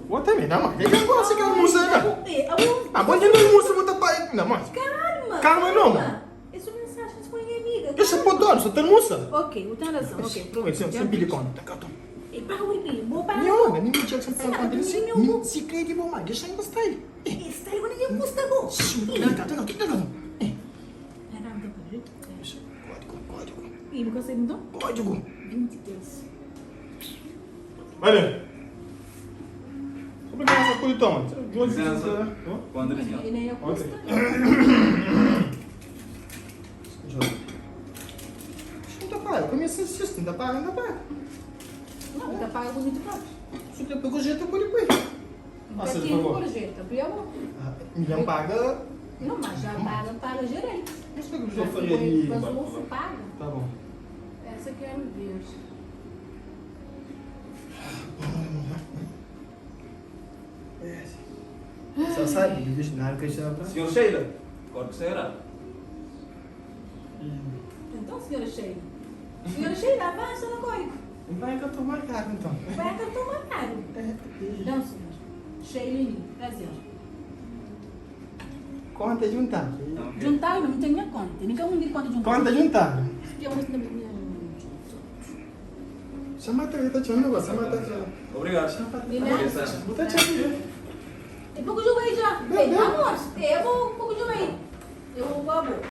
Vou também, não, mano. Que negócio que almoça, né? Ah, pode não almoçar, vou tapar. Não, mano. Calma, não, mano. Essa mensagem com a minha amiga. Deixa eu botar, só tem almoça. Ok, tem razão, ok. Pronto, sem pilha conta. E para o Ibi, vou para Não, nem me diga que você Sim, fala mas dele. não tem Se crê de bom, mas deixa eu gostar aí. Está aí, ninguém custa bom. Código. E não consegue então? Código. 22. Olha. Sobre essa coisa, então. Licença. Com a Andrezinha. E nem eu custa. Ainda paga. Começa a assistir, ainda paga. Não, está paga bonito próprio. Se você pegou o jeito, eu vou lhe coisa. Nossa, Aqui por no favor. projeto, abriu. Milhão paga. Não, mas já paga gerente. Não sei o que eu faria ali. Mas o moço paga. Tá bom. Essa aqui é meu Deus. Só sabe, do visionário que a gente estava Senhor Sheila, corte será. Então, senhora Sheila. Senhora Sheila, avança no código. Vai que eu tô marcado, então. Vai que eu estou marcado. Não, senhor. Sheila e mim. Prazer. Conta juntar. Juntar, não tem minha conta. Ninguém me conta de juntar. Conta juntar. Eu vou minha. Chama a tua, tá tirando o negócio. Chama a tua. Obrigado. De nada. Vou tá tirando. É pouco de meio já. Ei, amor, eu vou um pouco de meio. Eu vou,